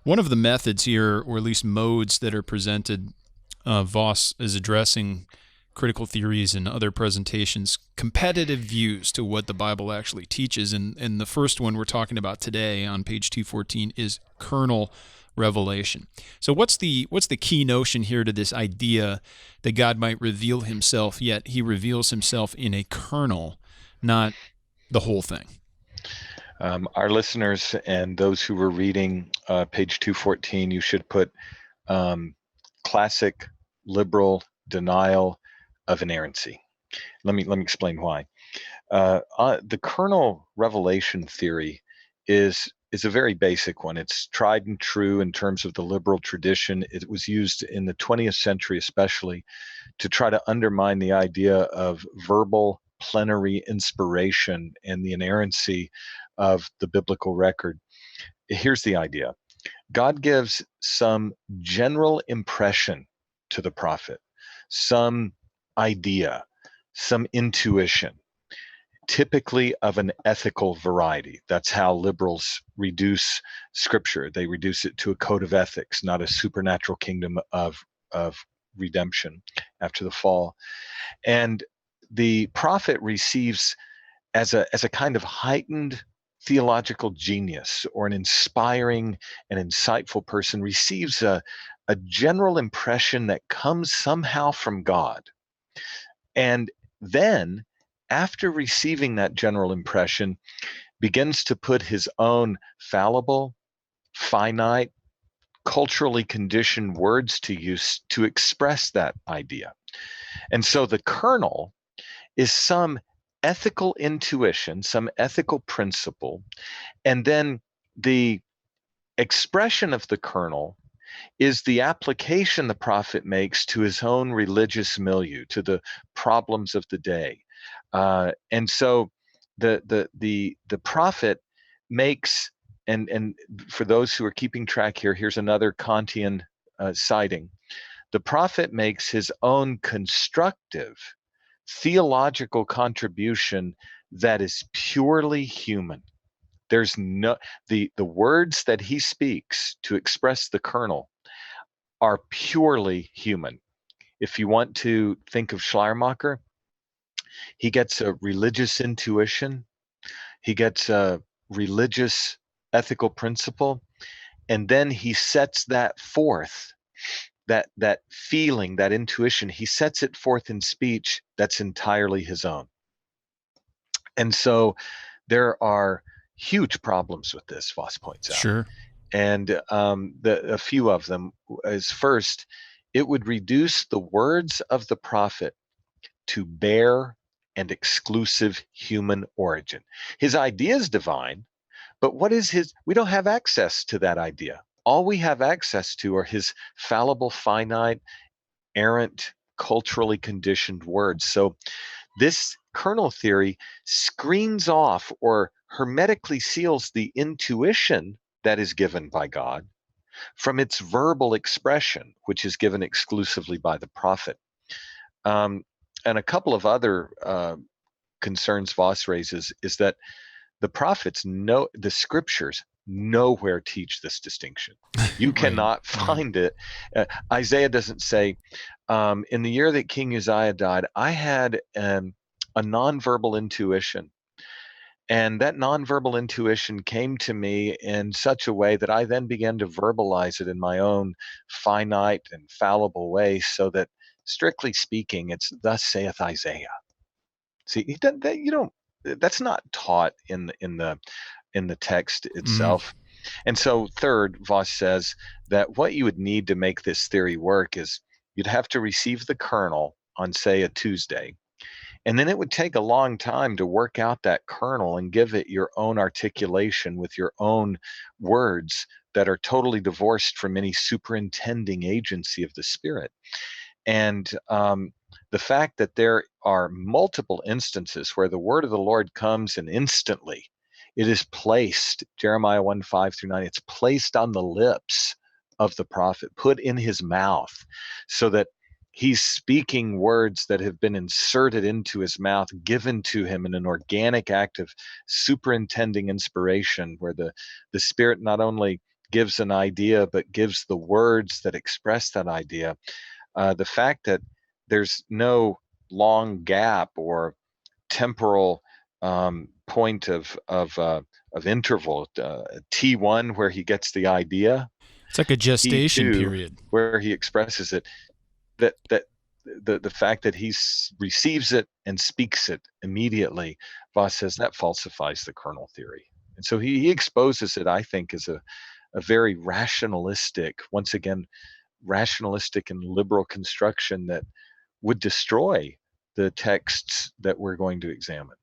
One of the methods here, or at least modes that are presented, Voss is addressing critical theories and other presentations, competitive views to what the Bible actually teaches. And the first one we're talking about today on page 214 is kernel revelation. So what's the key notion here to this idea that God might reveal himself, yet he reveals himself in a kernel, not the whole thing? Our listeners and those who were reading page 214, you should put classic liberal denial of inerrancy. Let me explain why. The kernel revelation theory is a very basic one. It's tried and true in terms of the liberal tradition. It was used in the 20th century, especially, to try to undermine the idea of verbal plenary inspiration and the inerrancy of the biblical record. Here's the idea. God gives some general impression to the prophet, some idea, some intuition, typically of an ethical variety. That's how liberals reduce scripture. They reduce it to a code of ethics, not a supernatural kingdom of redemption after the fall. And the prophet receives as a kind of heightened theological genius, or an inspiring and insightful person receives a general impression that comes somehow from God. And then, after receiving that general impression, begins to put his own fallible, finite, culturally conditioned words to use to express that idea. And so the kernel is some ethical intuition, some ethical principle, and then the expression of the kernel is the application the prophet makes to his own religious milieu, to the problems of the day. And so the prophet makes, and for those who are keeping track here, here's another Kantian citing. The prophet makes his own constructive theological contribution that is purely human. There's no the words that he speaks to express the kernel are purely human. If you want to think of Schleiermacher, he gets a religious intuition, he gets a religious ethical principle, and then he sets that forth, that feeling, that intuition, he sets it forth in speech that's entirely his own. And so there are huge problems with this, Voss points out. Sure. And a few of them is, first, it would reduce the words of the prophet to bare and exclusive human origin. His idea is divine, but what is his? We don't have access to that idea. All we have access to are his fallible, finite, errant, culturally conditioned words. So this kernel theory screens off or hermetically seals the intuition that is given by God from its verbal expression, which is given exclusively by the prophet. And a couple of other concerns Voss raises is that the scriptures nowhere teach this distinction. You Right. cannot find it. Isaiah doesn't say, in the year that King Uzziah died, I had a nonverbal intuition. And that nonverbal intuition came to me in such a way that I then began to verbalize it in my own finite and fallible way, so that, strictly speaking, it's thus saith Isaiah. See, you don't. That's not taught in the text Mm. itself. And so, third, Voss says that what you would need to make this theory work is you'd have to receive the kernel on, say, a Tuesday. And then it would take a long time to work out that kernel and give it your own articulation with your own words that are totally divorced from any superintending agency of the Spirit. And the fact that there are multiple instances where the word of the Lord comes and instantly it is placed, Jeremiah 1:5-9, it's placed on the lips of the prophet, put in his mouth, so that he's speaking words that have been inserted into his mouth, given to him in an organic act of superintending inspiration, where the Spirit not only gives an idea, but gives the words that express that idea. The fact that there's no long gap or temporal point of interval, T1 where he gets the idea, It's like a gestation T2 period. where he expresses it, that the fact that he receives it and speaks it immediately, Voss says that falsifies the kernel theory. And so he exposes it, I think, as a very rationalistic, once again, rationalistic and liberal construction that would destroy the texts that we're going to examine.